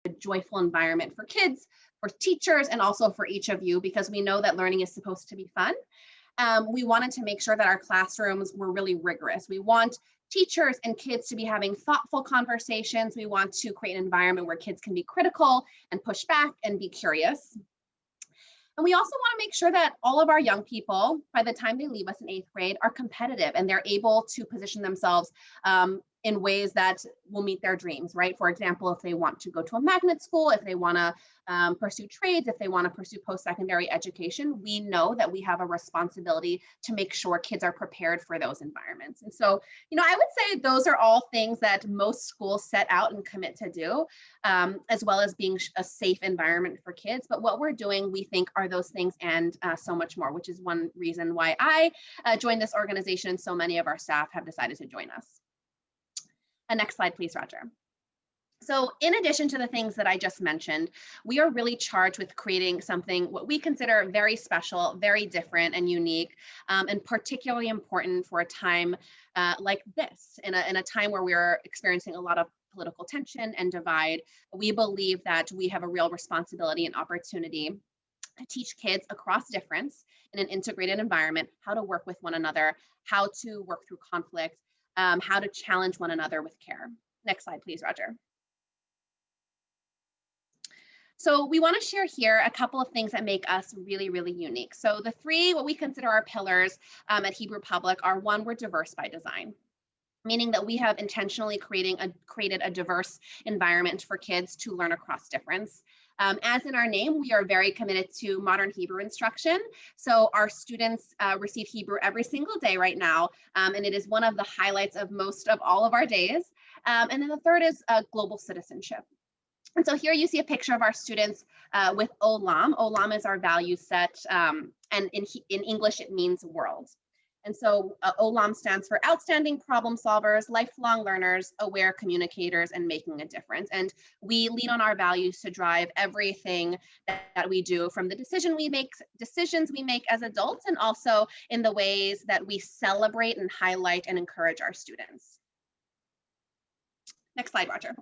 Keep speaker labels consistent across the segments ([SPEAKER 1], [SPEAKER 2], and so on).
[SPEAKER 1] a joyful environment for kids, for teachers, and also for each of you, because we know that learning is supposed to be fun. We wanted to make sure that our classrooms were really rigorous. We want teachers and kids to be having thoughtful conversations. We want to create an environment where kids can be critical and push back and be curious. And we also want to make sure that all of our young people, by the time they leave us in 8th grade, are competitive and they're able to position themselves in ways that will meet their dreams, right? For example, if they want to go to a magnet school, if they want to pursue trades, if they want to pursue post-secondary education, we know that we have a responsibility to make sure kids are prepared for those environments. And so, I would say those are all things that most schools set out and commit to do, as well as being a safe environment for kids. But what we're doing, we think, are those things and so much more, which is one reason why I joined this organization and so many of our staff have decided to join us. Next slide, please, Roger. So in addition to the things that I just mentioned, we are really charged with creating something what we consider very special, very different and unique, and particularly important for a time like this, in a time where we're experiencing a lot of political tension and divide. We believe that we have a real responsibility and opportunity to teach kids across difference in an integrated environment how to work with one another, how to work through conflict, how to challenge one another with care. Next slide, please, Roger. So we want to share here a couple of things that make us really, really unique. So the three, what we consider our pillars at Hebrew Public are: one, we're diverse by design, meaning that we have intentionally created a diverse environment for kids to learn across difference. As in our name, we are very committed to modern Hebrew instruction. So our students receive Hebrew every single day right now, and it is one of the highlights of most of all of our days. And then the third is global citizenship. And so here you see a picture of our students with Olam. Olam is our value set, and in English it means world. And so Olam stands for outstanding problem solvers, lifelong learners, aware communicators, and making a difference. And we lean on our values to drive everything that we do, from the decisions we make as adults, and also in the ways that we celebrate and highlight and encourage our students. Next slide, Roger.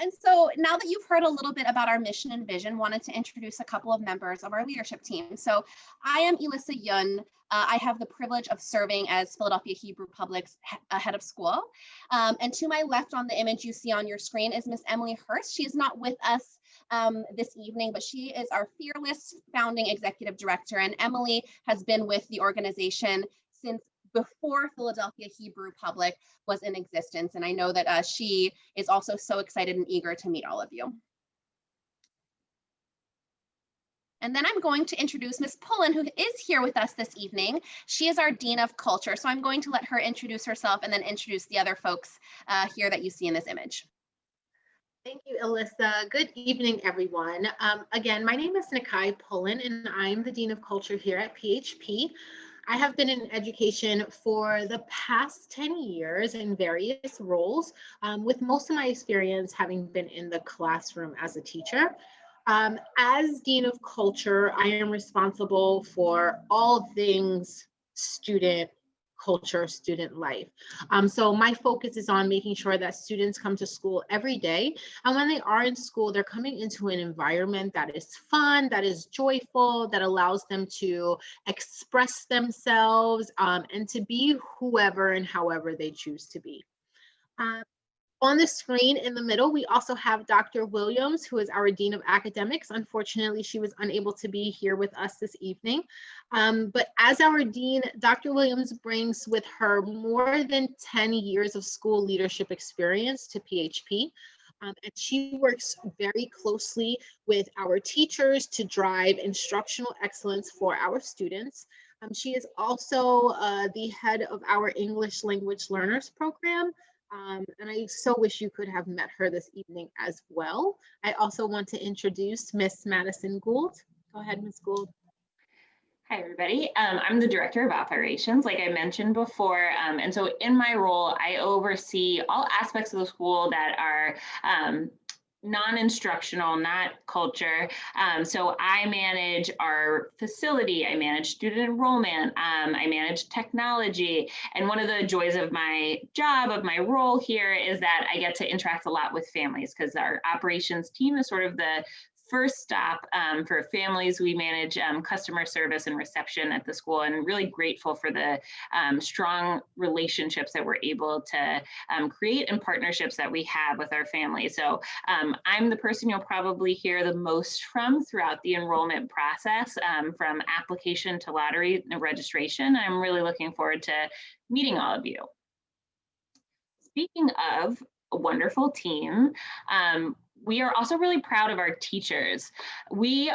[SPEAKER 1] And so now that you've heard a little bit about our mission and vision, wanted to introduce a couple of members of our leadership team. So I am Elissa Yun. I have the privilege of serving as Philadelphia Hebrew Public's head of school. And to my left on the image you see on your screen is Miss Emily Hurst. She is not with us this evening, but she is our fearless founding executive director. And Emily has been with the organization since before Philadelphia Hebrew Public was in existence. And I know that she is also so excited and eager to meet all of you. And then I'm going to introduce Ms. Pullen, who is here with us this evening. She is our Dean of Culture. So I'm going to let her introduce herself and then introduce the other folks here that you see in this image.
[SPEAKER 2] Thank you, Elissa. Good evening, everyone. Again, my name is Nakai Pullen, and I'm the Dean of Culture here at PHP. I have been in education for the past 10 years in various roles, with most of my experience having been in the classroom as a teacher. As Dean of Culture, I am responsible for all things student culture, student life. So my focus is on making sure that students come to school every day. And when they are in school, they're coming into an environment that is fun, that is joyful, that allows them to express themselves and to be whoever and however they choose to be. On the screen in the middle, we also have Dr. Williams, who is our Dean of Academics. Unfortunately, she was unable to be here with us this evening. But as our Dean, Dr. Williams brings with her more than 10 years of school leadership experience to PHP. And she works very closely with our teachers to drive instructional excellence for our students. She is also the head of our English Language Learners program. And I so wish you could have met her this evening as well. I also want to introduce Miss Madison Gould. Go ahead, Miss Gould.
[SPEAKER 3] Hi, everybody. I'm the Director of Operations, like I mentioned before. And so in my role, I oversee all aspects of the school that are non-instructional, not culture. So I manage our facility, I manage student enrollment, I manage technology. And one of the joys of my job, of my role here, is that I get to interact a lot with families, because our operations team is sort of the first stop for families. We manage customer service and reception at the school, and really grateful for the strong relationships that we're able to create and partnerships that we have with our families. So I'm the person you'll probably hear the most from throughout the enrollment process, from application to lottery and registration. I'm really looking forward to meeting all of you. Speaking of a wonderful team, we are also really proud of our teachers. We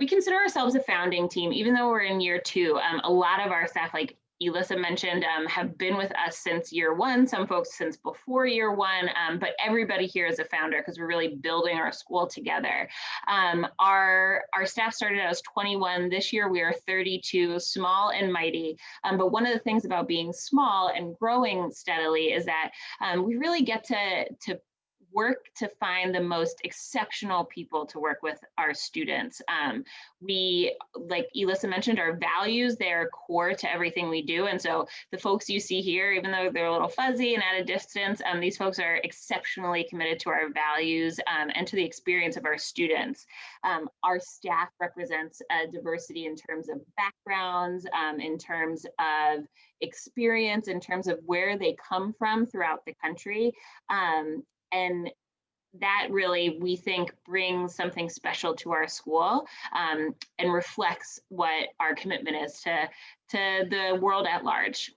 [SPEAKER 3] consider ourselves a founding team, even though we're in year 2. A lot of our staff, like Elissa mentioned, have been with us since year 1, some folks since before year 1, but everybody here is a founder, because we're really building our school together. Our staff started out as 21. This year we are 32, small and mighty. But one of the things about being small and growing steadily is that we really get to work to find the most exceptional people to work with our students. We, like Elissa mentioned, our values, they're core to everything we do. And so the folks you see here, even though they're a little fuzzy and at a distance, these folks are exceptionally committed to our values and to the experience of our students. Our staff represents a diversity in terms of backgrounds, in terms of experience, in terms of where they come from throughout the country. And that really, we think, brings something special to our school and reflects what our commitment is to the world at large.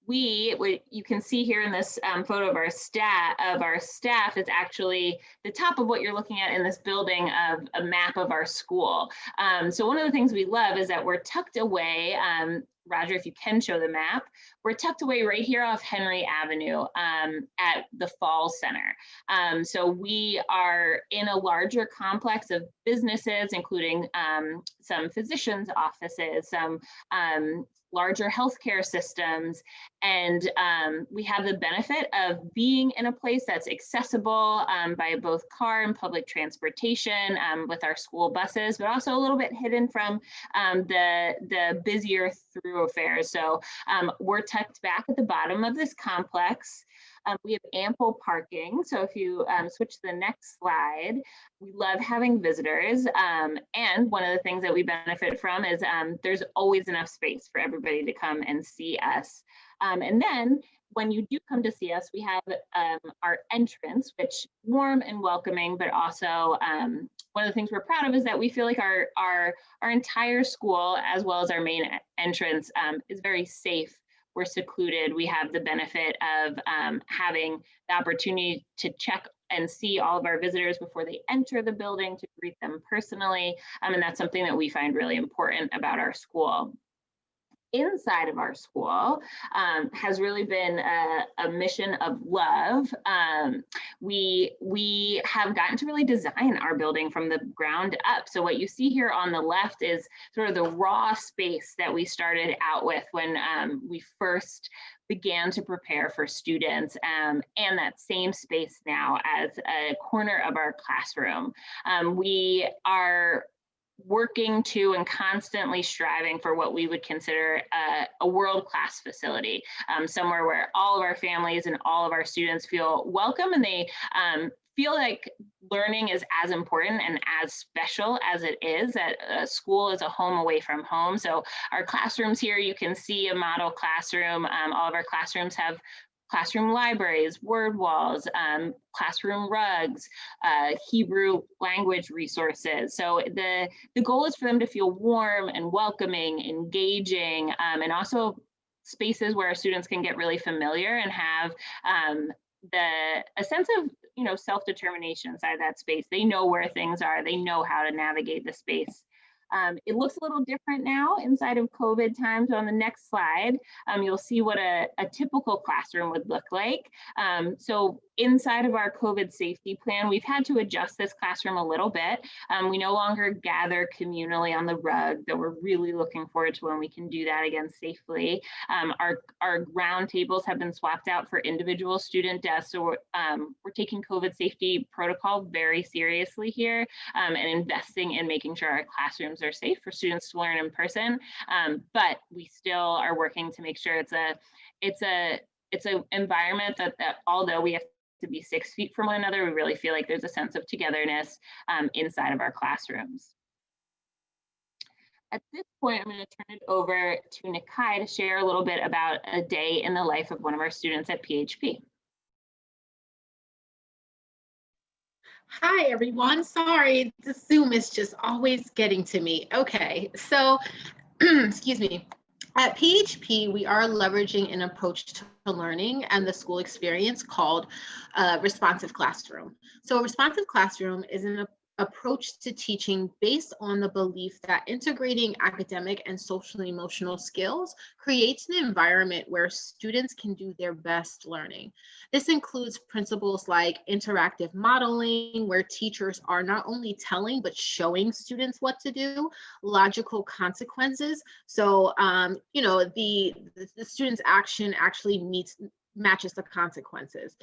[SPEAKER 3] What you can see here in this photo of our staff is actually the top of what you're looking at in this building of a map of our school. So one of the things we love is that we're tucked away. Roger, if you can show the map, we're tucked away right here off Henry Avenue at the Falls Center. So we are in a larger complex of businesses, including some physicians' offices, some larger healthcare systems, and we have the benefit of being in a place that's accessible by both car and public transportation with our school buses, but also a little bit hidden from the busier thoroughfares. So we're tucked back at the bottom of this complex. We have ample parking. So if you switch to the next slide, we love having visitors. And one of the things that we benefit from is there's always enough space for everybody to come and see us. And then when you do come to see us, we have our entrance, which warm and welcoming, but also one of the things we're proud of is that we feel like our entire school, as well as our main entrance, is very safe. We're secluded. We have the benefit of having the opportunity to check and see all of our visitors before they enter the building, to greet them personally. And that's something that we find really important about our school. Inside of our school has really been a mission of love. We have gotten to really design our building from the ground up. So what you see here on the left is sort of the raw space that we started out with when we first began to prepare for students, and that same space now as a corner of our classroom. We are working to and constantly striving for what we would consider a world-class facility, somewhere where all of our families and all of our students feel welcome, and they feel like learning is as important and as special as it is that school is a home away from home. So our classrooms here, you can see a model classroom. All of our classrooms have classroom libraries, word walls, classroom rugs, Hebrew language resources. So the goal is for them to feel warm and welcoming, engaging, and also spaces where our students can get really familiar and have a sense of self-determination inside that space. They know where things are. They know how to navigate the space. It looks a little different now inside of COVID times. On the next slide, you'll see what a typical classroom would look like. So inside of our COVID safety plan, we've had to adjust this classroom a little bit. We no longer gather communally on the rug, though we're really looking forward to when we can do that again safely. Our round tables have been swapped out for individual student desks. So we're taking COVID safety protocol very seriously here, and investing in making sure our classrooms are safe for students to learn in person. But we still are working to make sure it's an environment that although we have to be 6 feet from one another, we really feel like there's a sense of togetherness inside of our classrooms. At this point, I'm going to turn it over to Nikai to share a little bit about a day in the life of one of our students at PHP.
[SPEAKER 2] Hi, everyone. Sorry, the Zoom is just always getting to me. Okay, so, excuse me. At PHP, we are leveraging an approach to learning and the school experience called responsive classroom. So a responsive classroom is an approach to teaching based on the belief that integrating academic and social and emotional skills creates an environment where students can do their best learning. This includes principles like interactive modeling, where teachers are not only telling but showing students what to do, logical consequences. So, the student's action actually matches the consequences.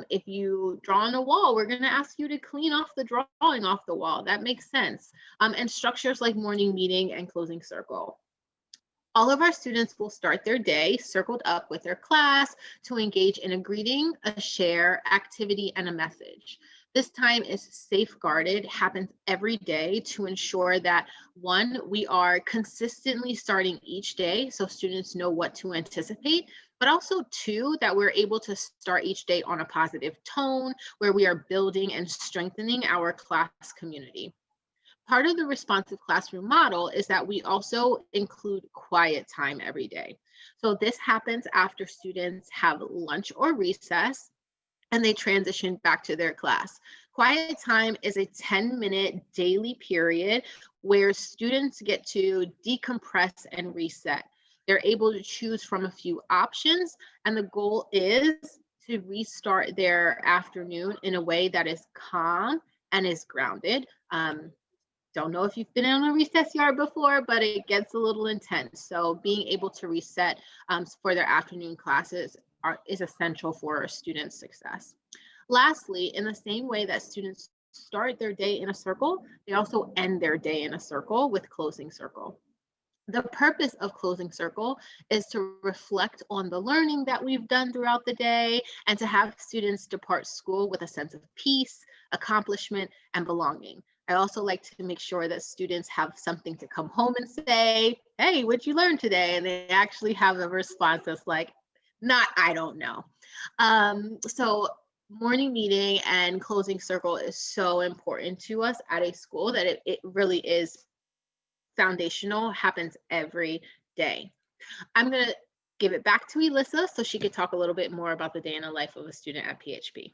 [SPEAKER 2] If you draw on a wall, we're going to ask you to clean off the drawing off the wall. That makes sense. And structures like morning meeting and closing circle. All of our students will start their day circled up with their class to engage in a greeting, a share, activity, and a message. This time is safeguarded, happens every day to ensure that, one, we are consistently starting each day so students know what to anticipate, but also two, that we're able to start each day on a positive tone where we are building and strengthening our class community. Part of the responsive classroom model is that we also include quiet time every day. So this happens after students have lunch or recess and they transition back to their class. Quiet time is a 10-minute daily period where students get to decompress and reset. They're able to choose from a few options, and the goal is to restart their afternoon in a way that is calm and is grounded. Don't know if you've been on a recess yard before, but it gets a little intense. So being able to reset for their afternoon classes is essential for our students' success. Lastly, in the same way that students start their day in a circle, they also end their day in a circle with closing circle. The purpose of closing circle is to reflect on the learning that we've done throughout the day and to have students depart school with a sense of peace, accomplishment, and belonging. I also like to make sure that students have something to come home and say, hey, what'd you learn today? And they actually have a response that's like, not, I don't know. So morning meeting and closing circle is so important to us at a school that it really is foundational, happens every day. I'm going to give it back to Elissa so she could talk a little bit more about the day in the life of a student at PHP.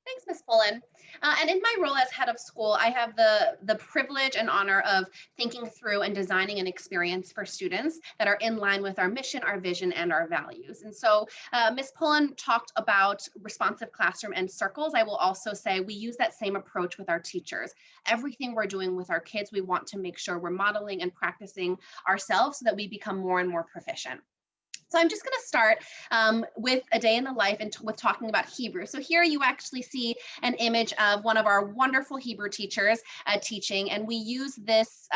[SPEAKER 1] Thanks, Ms. Pullen. And in my role as head of school, I have the privilege and honor of thinking through and designing an experience for students that are in line with our mission, our vision, and our values. And so Ms. Pullen talked about responsive classroom and circles. I will also say we use that same approach with our teachers. Everything we're doing with our kids, we want to make sure we're modeling and practicing ourselves so that we become more and more proficient. So I'm just going to start with a day in the life and with talking about Hebrew. So here you actually see an image of one of our wonderful Hebrew teachers teaching, and we use this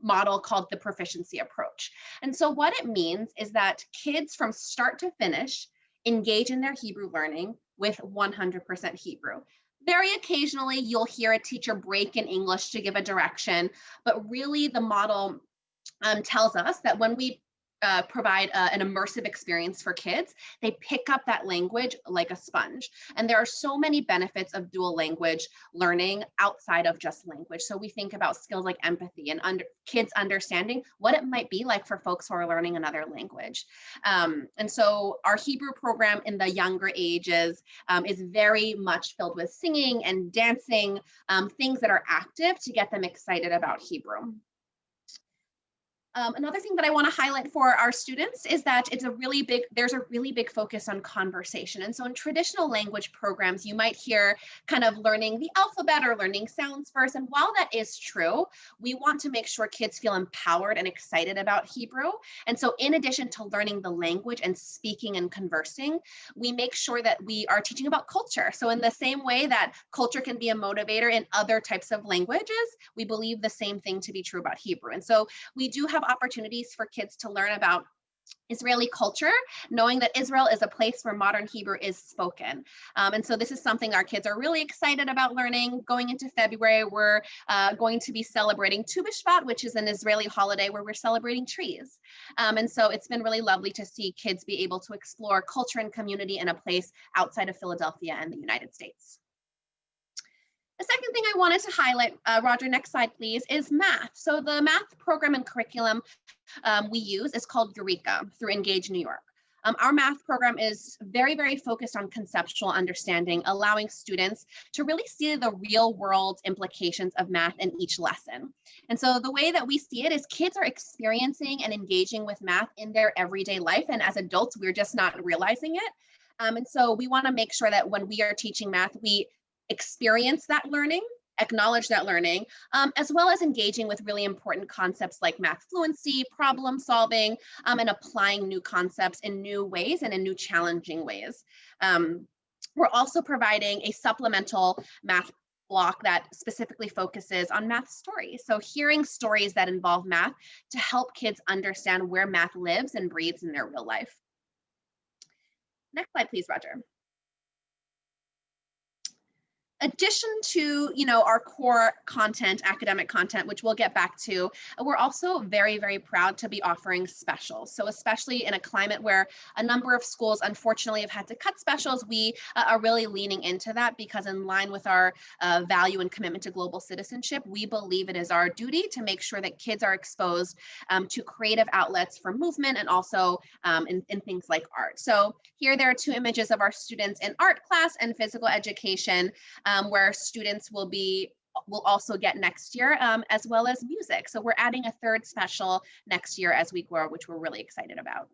[SPEAKER 1] model called the proficiency approach. And so what it means is that kids from start to finish engage in their Hebrew learning with 100% Hebrew. Very occasionally, you'll hear a teacher break in English to give a direction, but really the model tells us that when we provide an immersive experience for kids, they pick up that language like a sponge. And there are so many benefits of dual language learning outside of just language. So we think about skills like empathy and kids understanding what it might be like for folks who are learning another language. And so our Hebrew program in the younger ages is very much filled with singing and dancing, things that are active to get them excited about Hebrew. Another thing that I want to highlight for our students is that there's a really big focus on conversation. And so in traditional language programs, you might hear kind of learning the alphabet or learning sounds first. And while that is true, we want to make sure kids feel empowered and excited about Hebrew. And so in addition to learning the language and speaking and conversing, we make sure that we are teaching about culture. So in the same way that culture can be a motivator in other types of languages, we believe the same thing to be true about Hebrew. And so we do have opportunities for kids to learn about Israeli culture, knowing that Israel is a place where modern Hebrew is spoken. And so this is something our kids are really excited about learning. Going into February, we're going to be celebrating Tu B'Shvat, which is an Israeli holiday where we're celebrating trees. And so it's been really lovely to see kids be able to explore culture and community in a place outside of Philadelphia and the United States. The second thing I wanted to highlight, Roger, next slide, please, is math. So the math program and curriculum we use is called Eureka through Engage New York. Our math program is very, very focused on conceptual understanding, allowing students to really see the real world implications of math in each lesson. And so the way that we see it is kids are experiencing and engaging with math in their everyday life. And as adults, we're just not realizing it. And so we want to make sure that when we are teaching math, we experience that learning, acknowledge that learning, as well as engaging with really important concepts like math fluency, problem solving, and applying new concepts in new ways and in new challenging ways. We're also providing a supplemental math block that specifically focuses on math stories. So hearing stories that involve math to help kids understand where math lives and breathes in their real life. Next slide, please, Roger. Addition to, our core content, academic content, which we'll get back to, we're also very, very proud to be offering specials. So especially in a climate where a number of schools unfortunately have had to cut specials, we are really leaning into that because in line with our value and commitment to global citizenship, we believe it is our duty to make sure that kids are exposed to creative outlets for movement and also in things like art. So here there are two images of our students in art class and physical education, where students will also get next year, as well as music. So we're adding a third special next year as we grow, which we're really excited about.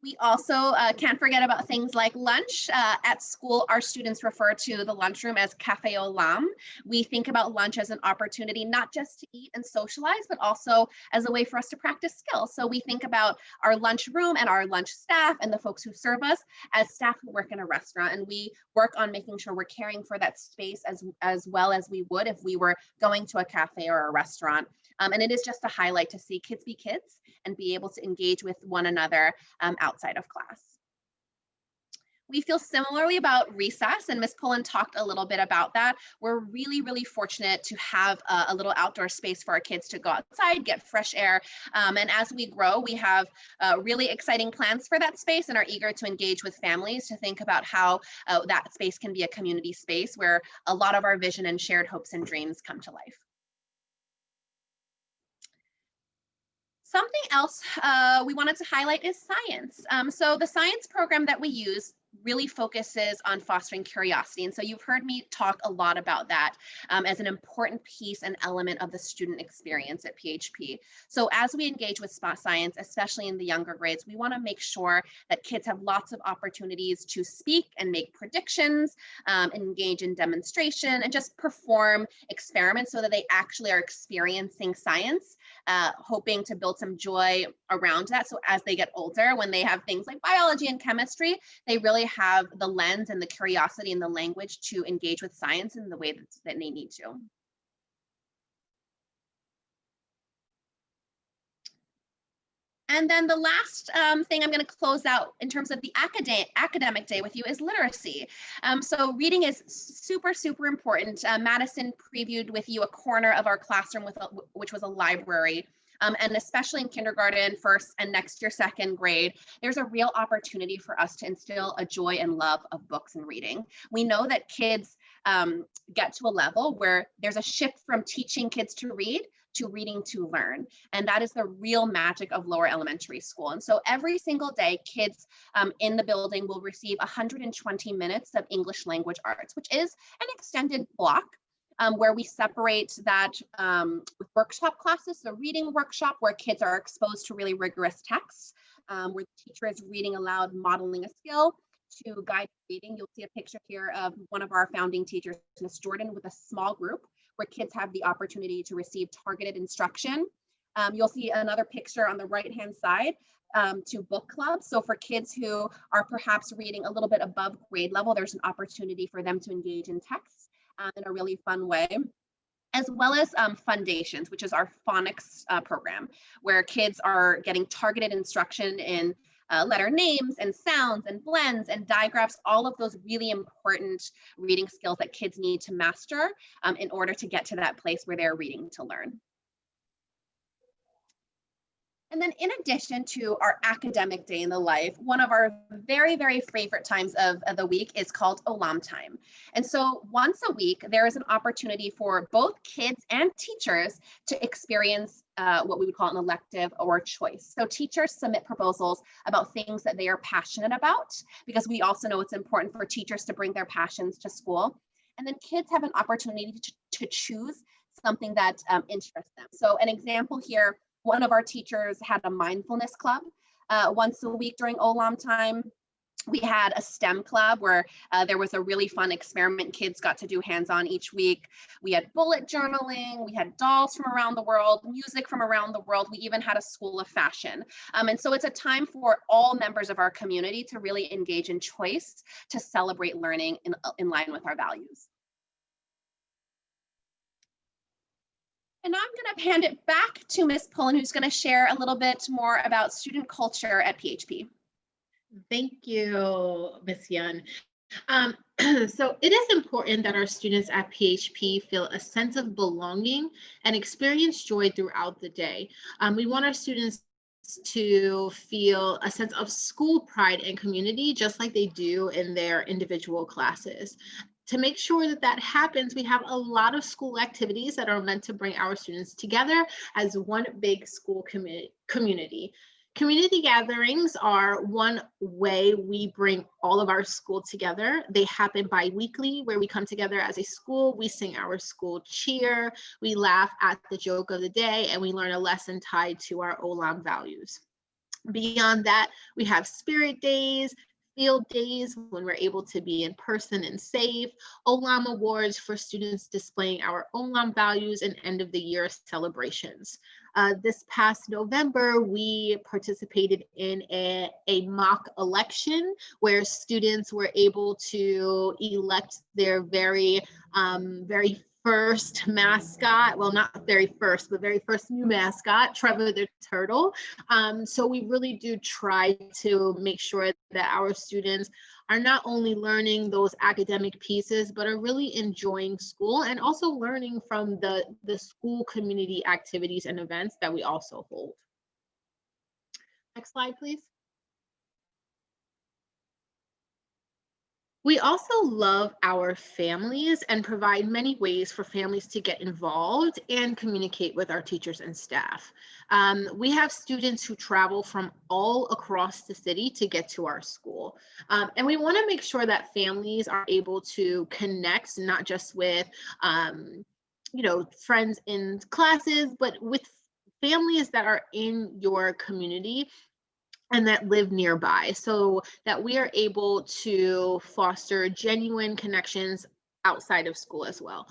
[SPEAKER 1] We also can't forget about things like lunch. At school, our students refer to the lunchroom as Cafe Olam. We think about lunch as an opportunity not just to eat and socialize, but also as a way for us to practice skills. So we think about our lunchroom and our lunch staff and the folks who serve us as staff who work in a restaurant. And we work on making sure we're caring for that space as well as we would if we were going to a cafe or a restaurant. And it is just a highlight to see kids be kids and be able to engage with one another outside of class. We feel similarly about recess, and Ms. Pullen talked a little bit about that. We're really, really fortunate to have a little outdoor space for our kids to go outside, get fresh air. And as we grow, we have really exciting plans for that space and are eager to engage with families to think about how that space can be a community space where a lot of our vision and shared hopes and dreams come to life. Something else we wanted to highlight is science. So the science program that we use really focuses on fostering curiosity. And so you've heard me talk a lot about that as an important piece and element of the student experience at PHP. So as we engage with science, especially in the younger grades, we want to make sure that kids have lots of opportunities to speak and make predictions, engage in demonstration, and just perform experiments so that they actually are experiencing science, hoping to build some joy around that. So as they get older, when they have things like biology and chemistry, they really have the lens and the curiosity and the language to engage with science in the way that they need to. And then the last thing I'm going to close out in terms of the academic day with you is literacy. So reading is super, super important. Madison previewed with you a corner of our classroom which was a library. And especially in kindergarten, first, and next year, second grade, there's a real opportunity for us to instill a joy and love of books and reading. We know that kids get to a level where there's a shift from teaching kids to read to reading to learn. And that is the real magic of lower elementary school. And so every single day, kids in the building will receive 120 minutes of English language arts, which is an extended block. where we separate that with workshop classes. So reading workshop, where kids are exposed to really rigorous texts, where the teacher is reading aloud, modeling a skill, to guide reading. You'll see a picture here of one of our founding teachers, Ms. Jordan, with a small group where kids have the opportunity to receive targeted instruction. You'll see another picture on the right-hand side to book clubs. So for kids who are perhaps reading a little bit above grade level, there's an opportunity for them to engage in text in a really fun way, as well as Fundations, which is our phonics program, where kids are getting targeted instruction in letter names and sounds and blends and digraphs, all of those really important reading skills that kids need to master in order to get to that place where they're reading to learn. And then in addition to our academic day in the life, one of our very, very favorite times of the week is called Olam time. And so once a week, there is an opportunity for both kids and teachers to experience what we would call an elective or choice. So teachers submit proposals about things that they are passionate about, because we also know it's important for teachers to bring their passions to school. And then kids have an opportunity to choose something that interests them. So an example here, one of our teachers had a mindfulness club once a week during Olam time. We had a STEM club where there was a really fun experiment kids got to do hands-on each week. We had bullet journaling, we had dolls from around the world, music from around the world. We even had a school of fashion. And so it's a time for all members of our community to really engage in choice, to celebrate learning in line with our values. And I'm going to hand it back to Ms. Pullen, who's going to share a little bit more about student culture at PHP.
[SPEAKER 2] Thank you, Ms. Yun. So it is important that our students at PHP feel a sense of belonging and experience joy throughout the day. We want our students to feel a sense of school pride and community, just like they do in their individual classes. To make sure that that happens, we have a lot of school activities that are meant to bring our students together as one big school community. Community gatherings are one way we bring all of our school together. They happen bi-weekly, where we come together as a school, we sing our school cheer, we laugh at the joke of the day, and we learn a lesson tied to our Olam values. Beyond that, we have spirit days, field days when we're able to be in person and safe, Olam awards for students displaying our Olam values, and end of the year celebrations. This past November, we participated in a mock election where students were able to elect their very first mascot, well, not very first, but very first new mascot, Trevor the Turtle. So we really do try to make sure that our students are not only learning those academic pieces, but are really enjoying school and also learning from the school community activities and events that we also hold. Next slide, please. We also love our families and provide many ways for families to get involved and communicate with our teachers and staff. We have students who travel from all across the city to get to our school. And we want to make sure that families are able to connect, not just with friends in classes, but with families that are in your community and that live nearby, so that we are able to foster genuine connections outside of school as well.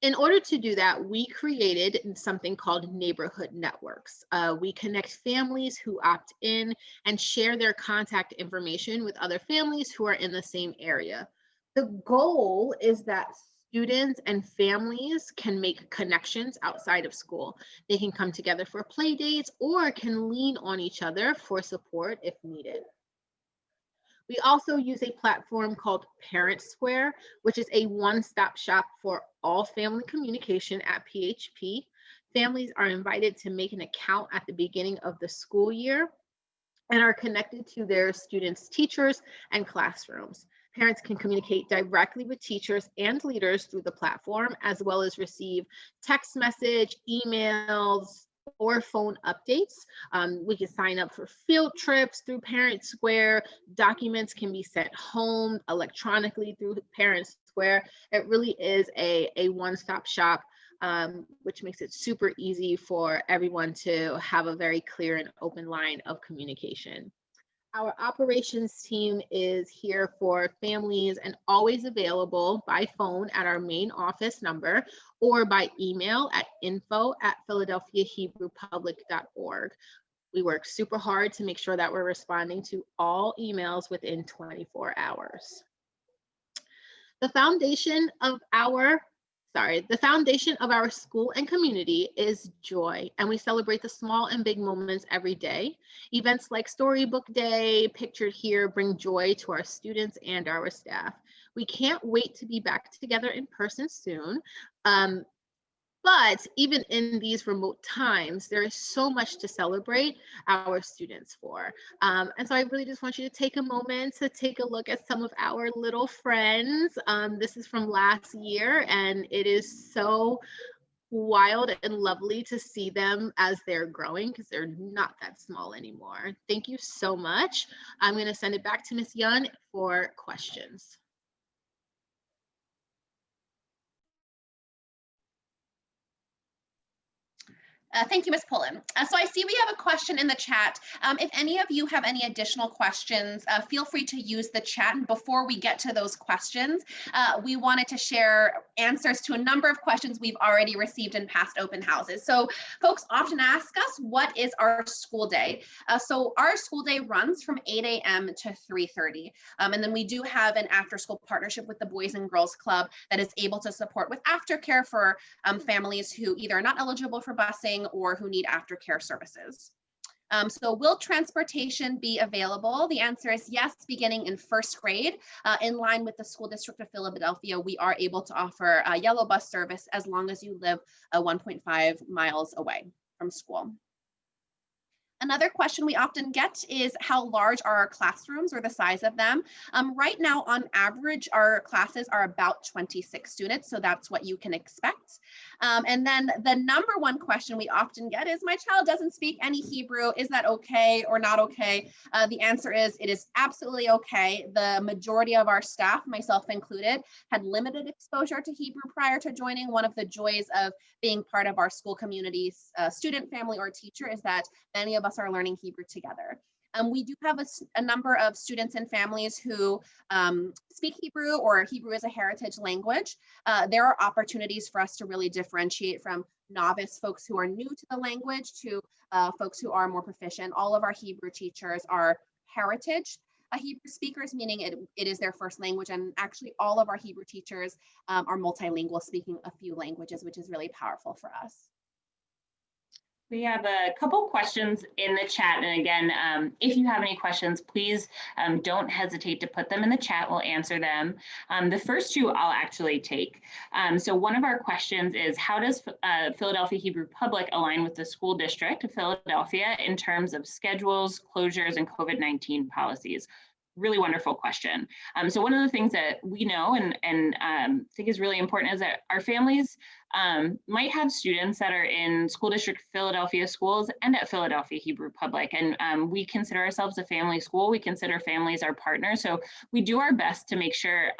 [SPEAKER 2] In order to do that, we created something called neighborhood networks. We connect families who opt in and share their contact information with other families who are in the same area. The goal is that students and families can make connections outside of school. They can come together for play dates or can lean on each other for support if needed. We also use a platform called Parent Square, which is a one-stop shop for all family communication at PHP. Families are invited to make an account at the beginning of the school year and are connected to their students' teachers and classrooms. Parents can communicate directly with teachers and leaders through the platform, as well as receive text message, emails, or phone updates. We can sign up for field trips through Parent Square. Documents can be sent home electronically through Parent Square. It really is a one-stop shop, which makes it super easy for everyone to have a very clear and open line of communication. Our operations team is here for families and always available by phone at our main office number or by email at info@philadelphiahebrewpublic.org. We work super hard to make sure that we're responding to all emails within 24 hours. The foundation of our school and community is joy, and we celebrate the small and big moments every day. Events like Storybook Day, pictured here, bring joy to our students and our staff. We can't wait to be back together in person soon. But even in these remote times, there is so much to celebrate our students for. And so I really just want you to take a moment to take a look at some of our little friends. This is from last year, and it is so wild and lovely to see them as they're growing because they're not that small anymore. Thank you so much. I'm going to send it back to Ms. Yun for questions.
[SPEAKER 1] Thank you, Ms. Pullen. So I see we have a question in the chat. If any of you have any additional questions, feel free to use the chat. And before we get to those questions, we wanted to share answers to a number of questions we've already received in past open houses. So folks often ask us, what is our school day? So our school day runs from 8 a.m. to 3:30. And then we do have an after-school partnership with the Boys and Girls Club that is able to support with aftercare for families who either are not eligible for busing or who need aftercare services. So will transportation be available? The answer is yes, beginning in first grade. In line with the School District of Philadelphia, we are able to offer a yellow bus service as long as you live 1.5 miles away from school. Another question we often get is how large are our classrooms or the size of them? Right now, on average, our classes are about 26 students, so that's what you can expect. And then the number one question we often get is, my child doesn't speak any Hebrew, is that okay or not okay? The answer is, it is absolutely okay. The majority of our staff, myself included, had limited exposure to Hebrew prior to joining. One of the joys of being part of our school community's student, family, or teacher is that many of us are learning Hebrew together. We do have a number of students and families who speak Hebrew, or Hebrew is a heritage language. There are opportunities for us to really differentiate from novice folks who are new to the language to folks who are more proficient. All of our Hebrew teachers are heritage Hebrew speakers, meaning it is their first language. And actually all of our Hebrew teachers are multilingual, speaking a few languages, which is really powerful for us.
[SPEAKER 3] We have a couple questions in the chat. And again, if you have any questions, please don't hesitate to put them in the chat. We'll answer them. The first two I'll actually take. So one of our questions is, how does Philadelphia Hebrew Public align with the school district of Philadelphia in terms of schedules, closures, and COVID-19 policies? Really wonderful question. So one of the things that we know and think is really important is that our families might have students that are in school district Philadelphia schools and at Philadelphia Hebrew Public. And we consider ourselves a family school. We consider families our partners. So we do our best to make sure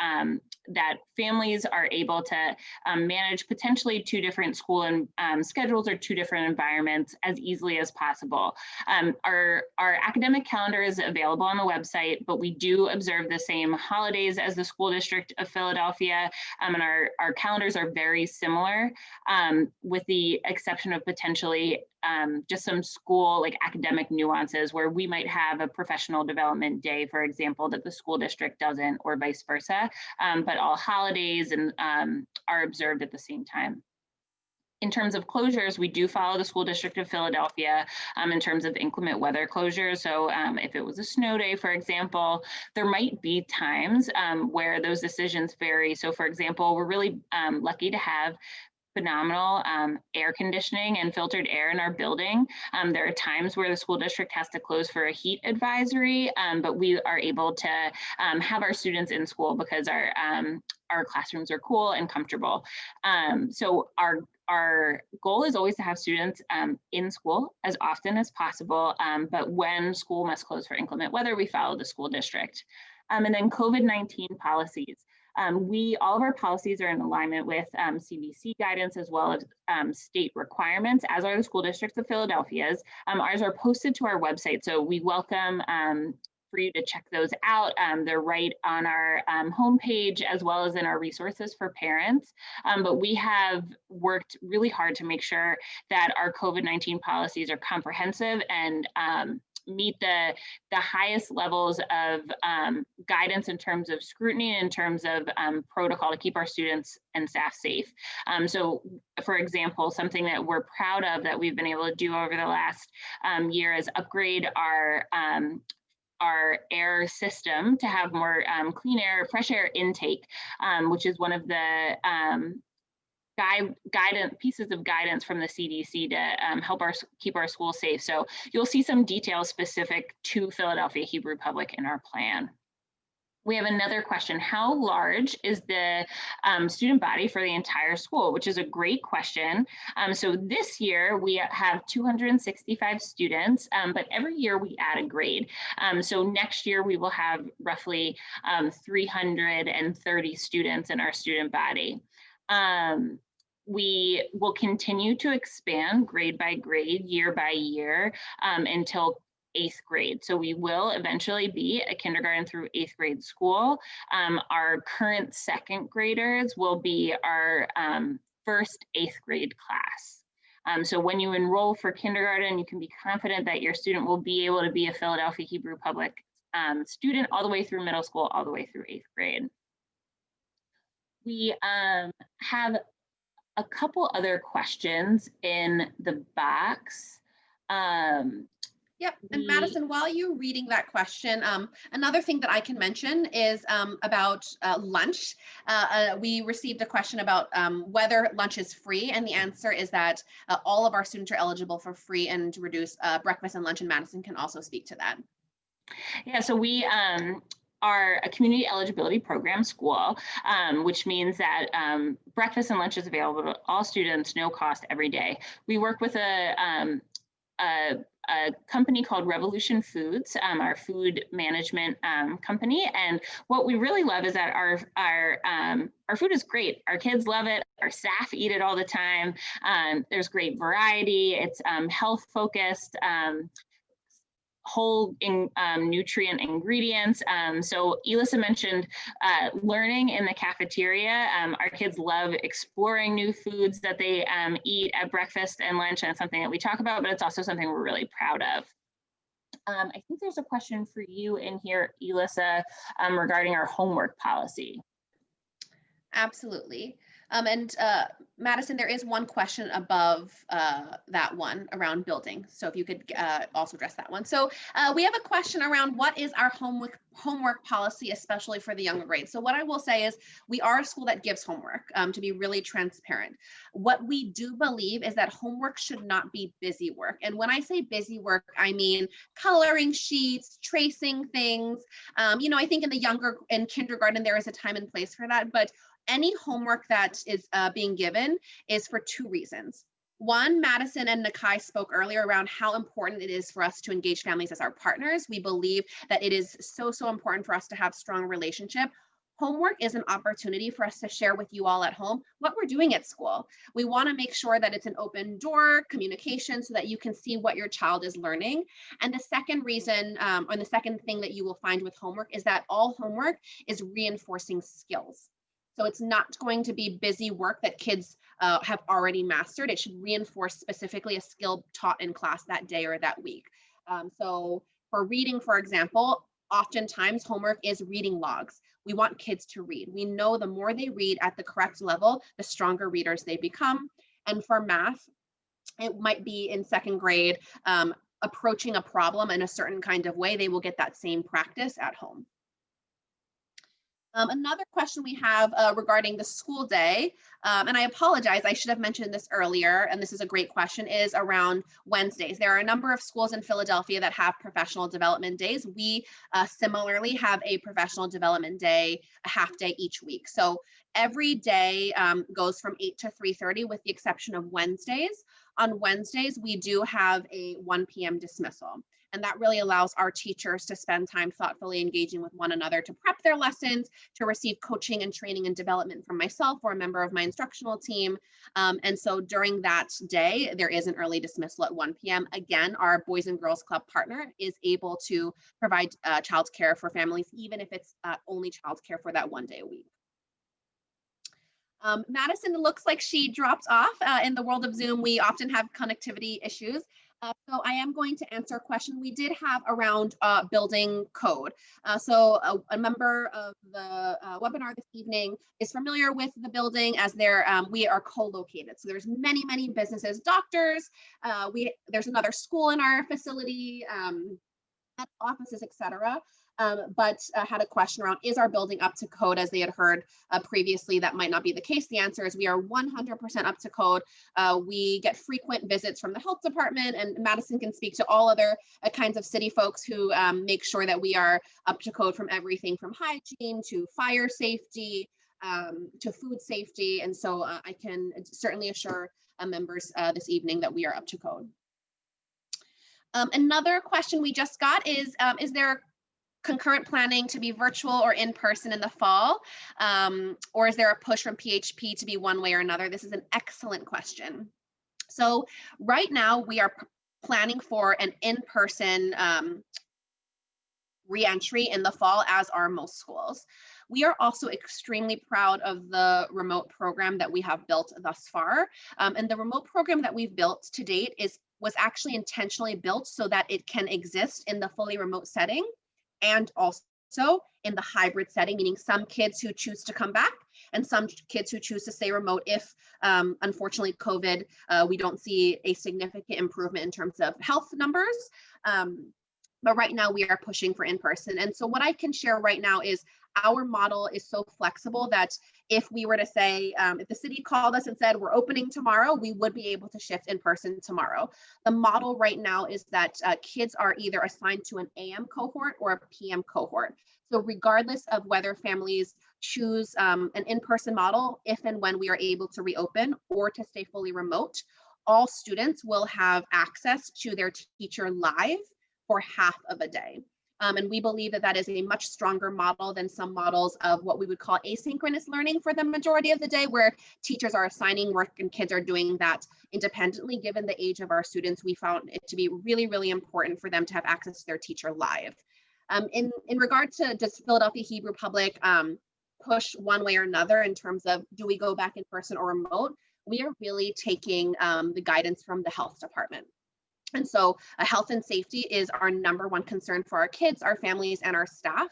[SPEAKER 3] that families are able to manage potentially two different school and schedules or two different environments as easily as possible. Our academic calendar is available on the website, but we do observe the same holidays as the school district of Philadelphia, and our calendars are very similar, with the exception of potentially just some school like academic nuances where we might have a professional development day, for example, that the school district doesn't, or vice versa. But all holidays and are observed at the same time. In terms of closures, we do follow the school district of Philadelphia in terms of inclement weather closures. So if it was a snow day, for example, there might be times where those decisions vary. So for example, we're really lucky to have phenomenal air conditioning and filtered air in our building. There are times where the school district has to close for a heat advisory, but we are able to have our students in school because our classrooms are cool and comfortable. So our our goal is always to have students in school as often as possible, but when school must close for inclement weather, we follow the school district. And then COVID-19 policies. All of our policies are in alignment with CDC guidance as well as state requirements, as are the school districts of Philadelphia's. Ours are posted to our website, so we welcome for you to check those out. They're right on our homepage as well as in our resources for parents. But we have worked really hard to make sure that our COVID-19 policies are comprehensive and meet the highest levels of guidance in terms of scrutiny, in terms of protocol to keep our students and staff safe. So for example, something that we're proud of that we've been able to do over the last year is upgrade our air system to have more clean air, fresh air intake, which is one of the pieces of guidance from the CDC to help keep our schools safe. So you'll see some details specific to Philadelphia Hebrew Public in our plan. We have another question. How large is the student body for the entire school? Which is a great question. So this year we have 265 students, but every year we add a grade. So next year we will have roughly 330 students in our student body. We will continue to expand grade by grade, year by year, until 8th grade. So we will eventually be a kindergarten through 8th grade school. Our current 2nd graders will be our first 8th grade class. So when you enroll for kindergarten, you can be confident that your student will be able to be a Philadelphia Hebrew Public student all the way through middle school, all the way through 8th grade. We have a couple other questions in the box.
[SPEAKER 1] Yep, and Madison, while you're reading that question, another thing that I can mention is about lunch. We received a question about whether lunch is free, and the answer is that all of our students are eligible for free and reduced breakfast and lunch, and Madison can also speak to that.
[SPEAKER 3] Yeah, so we are a community eligibility program school, which means that breakfast and lunch is available to all students, no cost, every day. We work with a company called Revolution Foods, our food management company. And what we really love is that our food is great. Our kids love it. Our staff eat it all the time. There's great variety. It's health focused. Whole nutrient ingredients. So Elissa mentioned learning in the cafeteria. Our kids love exploring new foods that they eat at breakfast and lunch, and it's something that we talk about, but it's also something we're really proud of. I think there's a question for you in here, Elissa, regarding our homework policy.
[SPEAKER 1] Absolutely. And Madison, there is one question above that one around building. So if you could also address that one. So we have a question around what is our homework policy, especially for the younger grades. So what I will say is we are a school that gives homework, to be really transparent. What we do believe is that homework should not be busy work. And when I say busy work, I mean coloring sheets, tracing things. I think in kindergarten, there is a time and place for that, but any homework that is being given is for 2 reasons. One, Madison and Nakai spoke earlier around how important it is for us to engage families as our partners. We believe that it is so important for us to have strong relationship. Homework is an opportunity for us to share with you all at home what we're doing at school. We want to make sure that it's an open door communication so that you can see what your child is learning. And the second reason, or the second thing that you will find with homework is that all homework is reinforcing skills. So it's not going to be busy work that kids have already mastered. It should reinforce specifically a skill taught in class that day or that week. So for reading, for example, oftentimes homework is reading logs. We want kids to read. We know the more they read at the correct level, the stronger readers they become. And for math, it might be in 2nd grade, approaching a problem in a certain kind of way. They will get that same practice at home. Another question we have regarding the school day, and I apologize, I should have mentioned this earlier, and this is a great question, is around Wednesdays. There are a number of schools in Philadelphia that have professional development days. We similarly have a professional development day, a half day each week. So every day goes from 8 to 3:30 with the exception of Wednesdays. On Wednesdays, we do have a 1 p.m. dismissal. And that really allows our teachers to spend time thoughtfully engaging with one another to prep their lessons, to receive coaching and training and development from myself or a member of my instructional team. And so during that day, there is an early dismissal at 1 p.m. Again, our Boys and Girls Club partner is able to provide childcare for families, even if it's only childcare for that 1 day a week. Madison looks like she dropped off. In the world of Zoom, we often have connectivity issues. So I am going to answer a question we did have around building code. So a member of the webinar this evening is familiar with the building as we are co-located. So there's many businesses, doctors, there's another school in our facility, offices, etc. But had a question around, is our building up to code? As they had heard previously, that might not be the case. The answer is we are 100% up to code. We get frequent visits from the health department, and Madison can speak to all other kinds of city folks who make sure that we are up to code, from everything from hygiene to fire safety to food safety. And so I can certainly assure members this evening that we are up to code. Another question we just got is there concurrent planning to be virtual or in person in the fall? Or is there a push from PHP to be one way or another? This is an excellent question. So right now we are planning for an in-person re-entry in the fall, as are most schools. We are also extremely proud of the remote program that we have built thus far. And the remote program that we've built to date was actually intentionally built so that it can exist in the fully remote setting and also in the hybrid setting, meaning some kids who choose to come back and some kids who choose to stay remote if, unfortunately, COVID, we don't see a significant improvement in terms of health numbers. But right now we are pushing for in-person. And so what I can share right now is our model is so flexible that if we were to say, if the city called us and said, we're opening tomorrow, we would be able to shift in person tomorrow. The model right now is that kids are either assigned to an AM cohort or a PM cohort. So regardless of whether families choose an in-person model, if and when we are able to reopen, or to stay fully remote, all students will have access to their teacher live for half of a day. And we believe that that is a much stronger model than some models of what we would call asynchronous learning for the majority of the day, where teachers are assigning work and kids are doing that independently. Given the age of our students, we found it to be really important for them to have access to their teacher live. In regard to just Philadelphia Hebrew Public push one way or another in terms of do we go back in person or remote, we are really taking the guidance from the health department. And so health and safety is our #1 concern for our kids, our families, and our staff.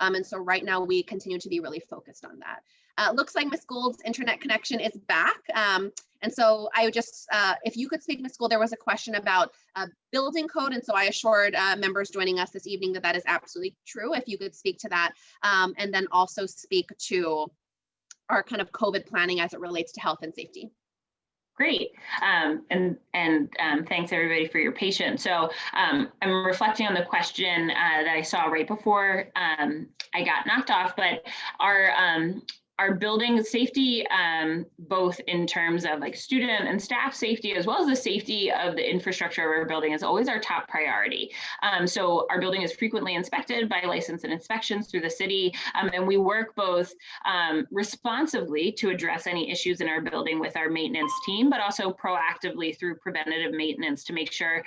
[SPEAKER 1] And so right now we continue to be really focused on that. Looks like Ms. Gould's internet connection is back. And so I would just, if you could speak, Ms. Gould, there was a question about building code. And so I assured members joining us this evening that that is absolutely true. If you could speak to that, and then also speak to our kind of COVID planning as it relates to health and safety.
[SPEAKER 3] Great. And thanks everybody for your patience. So I'm reflecting on the question that I saw right before I got knocked off, but our building safety, both in terms of like student and staff safety, as well as the safety of the infrastructure of our building, is always our top priority. So our building is frequently inspected by license and inspections through the city, and we work both responsively to address any issues in our building with our maintenance team, but also proactively through preventative maintenance to make sure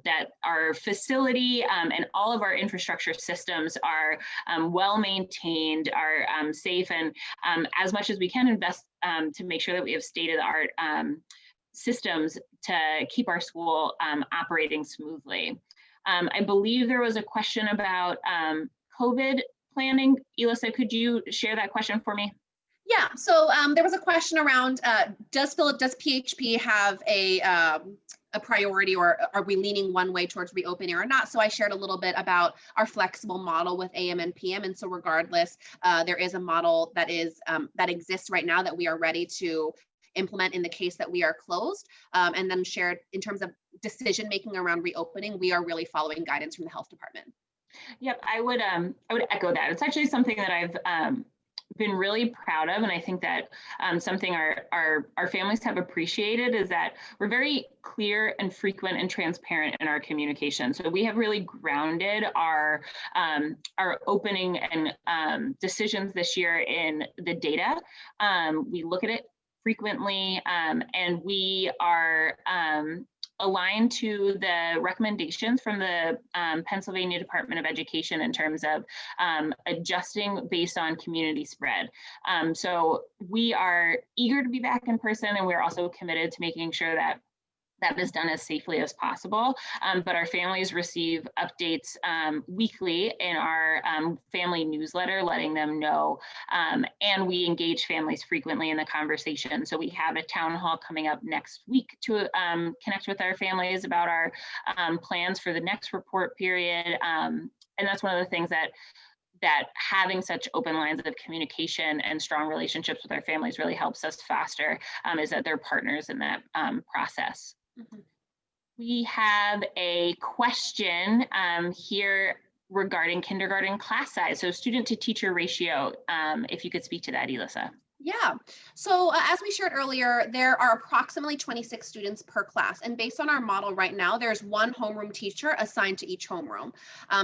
[SPEAKER 3] that our facility and all of our infrastructure systems are well maintained, are safe, and as much as we can invest to make sure that we have state-of-the-art systems to keep our school operating smoothly. I believe there was a question about COVID planning. Elissa, could you share that question for me?
[SPEAKER 1] Yeah, so there was a question around, does PHP have a a priority, or are we leaning one way towards reopening or not? So I shared a little bit about our flexible model with AM and PM. And so regardless, there is a model that exists right now that we are ready to implement in the case that we are closed. And then shared in terms of decision making around reopening, we are really following guidance from the health department.
[SPEAKER 3] Yep, I would echo that. It's actually something that I've been really proud of, and I think that something our families have appreciated is that we're very clear and frequent and transparent in our communication. So we have really grounded our opening and decisions this year in the data. We look at it frequently, and we are aligned to the recommendations from the Pennsylvania Department of Education in terms of adjusting based on community spread. So we are eager to be back in person, and we're also committed to making sure that that is done as safely as possible. But our families receive updates weekly in our family newsletter, letting them know, and we engage families frequently in the conversation. So we have a town hall coming up next week to connect with our families about our plans for the next report period. And that's one of the things that having such open lines of communication and strong relationships with our families really helps us foster, is that they're partners in that process. Mm-hmm. We have a question here regarding kindergarten class size. So student to teacher ratio, if you could speak to that, Elissa.
[SPEAKER 1] Yeah, so as we shared earlier, there are approximately 26 students per class. And based on our model right now, there's one homeroom teacher assigned to each homeroom.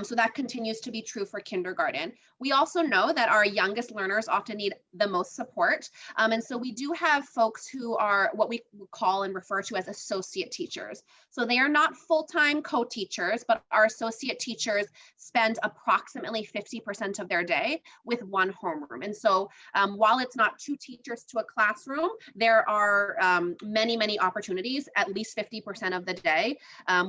[SPEAKER 1] So that continues to be true for kindergarten. We also know that our youngest learners often need the most support. And so we do have folks who are what we call and refer to as associate teachers. So they are not full-time co-teachers, but our associate teachers spend approximately 50% of their day with one homeroom. And so while it's not 2 teachers to a classroom, there are many opportunities, at least 50% of the day,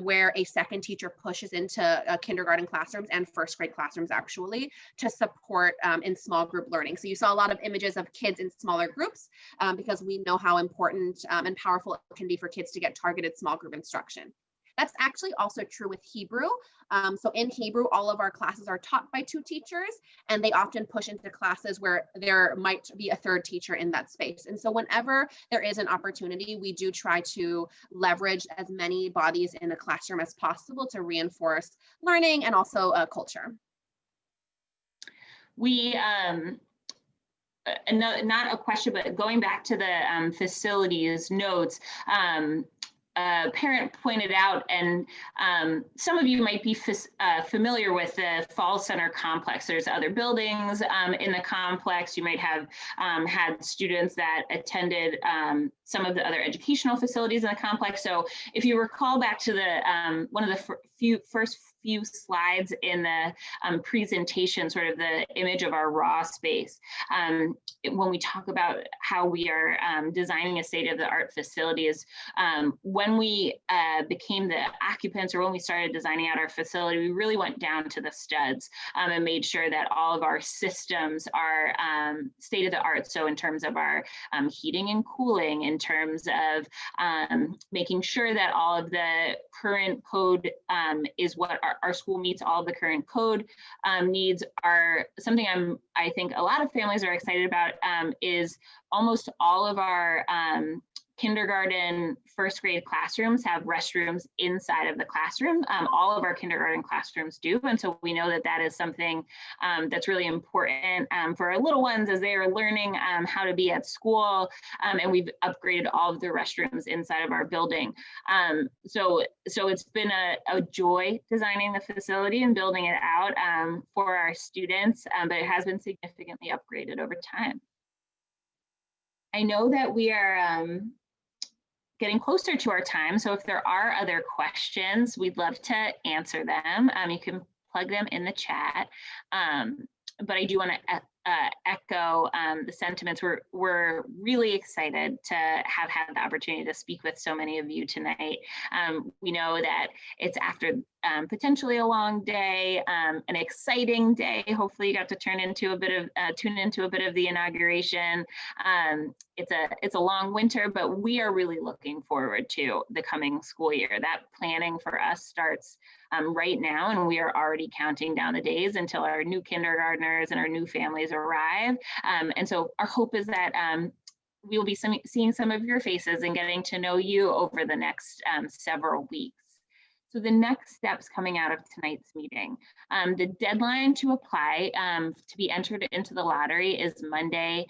[SPEAKER 1] where a second teacher pushes into kindergarten classrooms and first grade classrooms actually to support in small group learning. So you saw a lot of images of kids in smaller groups because we know how important and powerful it can be for kids to get targeted small group instruction. That's actually also true with Hebrew. So in Hebrew, all of our classes are taught by 2 teachers, and they often push into classes where there might be a third teacher in that space. And so whenever there is an opportunity, we do try to leverage as many bodies in the classroom as possible to reinforce learning and also culture.
[SPEAKER 3] We, not a question, but going back to the facilities notes, parent pointed out, and some of you might be familiar with the Fall Center complex. There's other buildings in the complex. You might have had students that attended some of the other educational facilities in the complex. So if you recall back to the one of the first few slides in the presentation, sort of the image of our raw space. When we talk about how we are designing a state-of-the-art facilities, when we became the occupants, or when we started designing out our facility, we really went down to the studs and made sure that all of our systems are state-of-the-art. So in terms of our heating and cooling, in terms of making sure that all of the current code is what our school meets all of the current code needs, are something I think a lot of families are excited about, is almost all of our kindergarten, first grade classrooms have restrooms inside of the classroom. All of our kindergarten classrooms do. And so we know that that is something that's really important for our little ones as they are learning how to be at school. And we've upgraded all of the restrooms inside of our building. So it's been a joy designing the facility and building it out for our students, but it has been significantly upgraded over time. I know that we are getting closer to our time. So if there are other questions, we'd love to answer them. You can plug them in the chat. But I do want to echo the sentiments. We're really excited to have had the opportunity to speak with so many of you tonight. We know that it's after potentially a long day, an exciting day. Hopefully you got to tune into a bit of the inauguration. It's a long winter, but we are really looking forward to the coming school year. That planning for us starts right now, and we are already counting down the days until our new kindergartners and our new families arrive. And so our hope is that we will be seeing some of your faces and getting to know you over the next several weeks. So the next steps coming out of tonight's meeting, the deadline to apply to be entered into the lottery is Monday.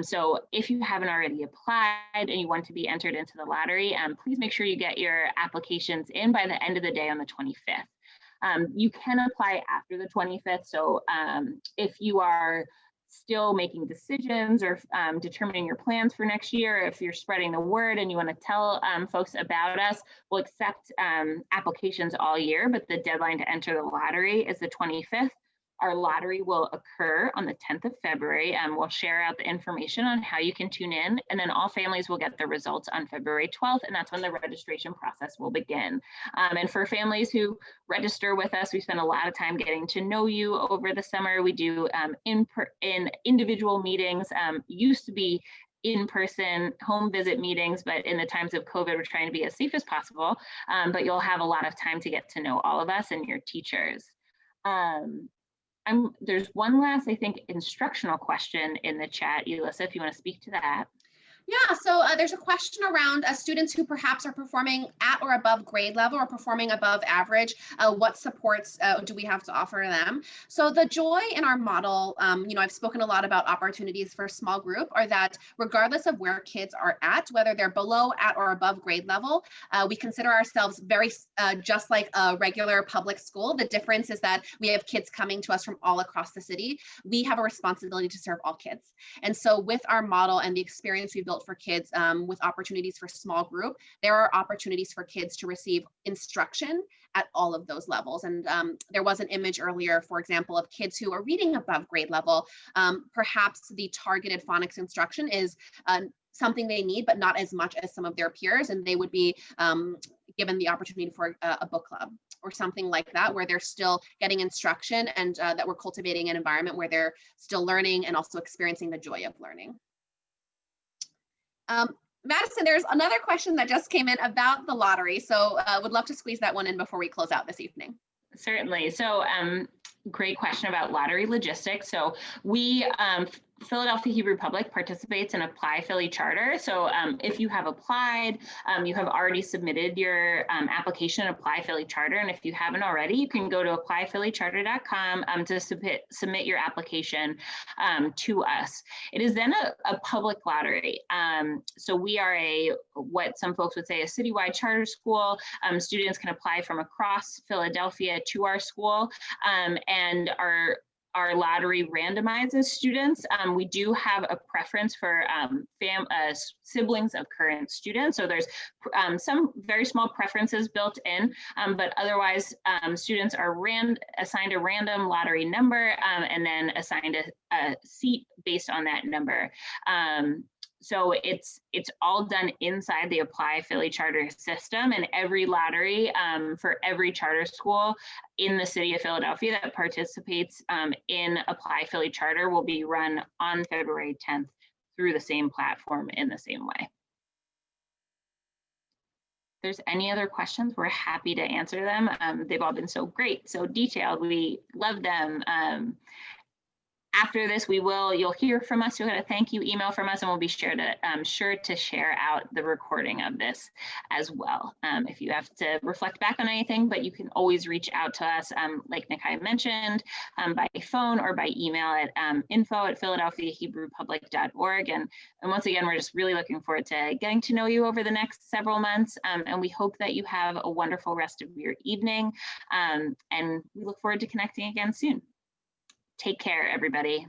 [SPEAKER 3] So if you haven't already applied and you want to be entered into the lottery, please make sure you get your applications in by the end of the day on the 25th. You can apply after the 25th. So if you are still making decisions or determining your plans for next year, if you're spreading the word and you want to tell folks about us, we'll accept applications all year, but the deadline to enter the lottery is the 25th. Our lottery will occur on the 10th of February, and we'll share out the information on how you can tune in, and then all families will get the results on February 12th, and that's when the registration process will begin. And for families who register with us, we spend a lot of time getting to know you over the summer. We do in individual meetings, used to be in-person home visit meetings, but in the times of COVID, we're trying to be as safe as possible, but you'll have a lot of time to get to know all of us and your teachers. There's one last, I think, instructional question in the chat, Elissa, if you want to speak to that.
[SPEAKER 1] Yeah, so there's a question around students who perhaps are performing at or above grade level or performing above average. What supports do we have to offer them? So the joy in our model, I've spoken a lot about opportunities for small group, are that regardless of where kids are at, whether they're below, at, or above grade level, we consider ourselves very just like a regular public school. The difference is that we have kids coming to us from all across the city. We have a responsibility to serve all kids. And so with our model and the experience we've built for kids with opportunities for small group, there are opportunities for kids to receive instruction at all of those levels. And there was an image earlier, for example, of kids who are reading above grade level. Perhaps the targeted phonics instruction is something they need, but not as much as some of their peers, and they would be given the opportunity for a book club or something like that, where they're still getting instruction and that we're cultivating an environment where they're still learning and also experiencing the joy of learning. Madison, there's another question that just came in about the lottery. So would love to squeeze that one in before we close out this evening.
[SPEAKER 3] Certainly. So great question about lottery logistics. So we, Philadelphia Hebrew Public participates in Apply Philly Charter. So if you have applied, you have already submitted your application at Apply Philly Charter. And if you haven't already, you can go to applyphillycharter.com to submit your application to us. It is then a public lottery. So we are what some folks would say a citywide charter school. Students can apply from across Philadelphia to our school, and our lottery randomizes students. We do have a preference for siblings of current students. So there's some very small preferences built in, but otherwise students are assigned a random lottery number and then assigned a seat based on that number. So it's all done inside the Apply Philly Charter system, and every lottery for every charter school in the city of Philadelphia that participates in Apply Philly Charter will be run on February 10th through the same platform in the same way. If there's any other questions, we're happy to answer them. They've all been so great, so detailed. We love them. After this, you'll hear from us. You'll get a thank you email from us, and we'll be sure to share out the recording of this as well. If you have to reflect back on anything, but you can always reach out to us, like Nikai mentioned, by phone or by email at info@philadelphiahebrewpublic.org. And once again, we're just really looking forward to getting to know you over the next several months. And we hope that you have a wonderful rest of your evening. And we look forward to connecting again soon. Take care, everybody.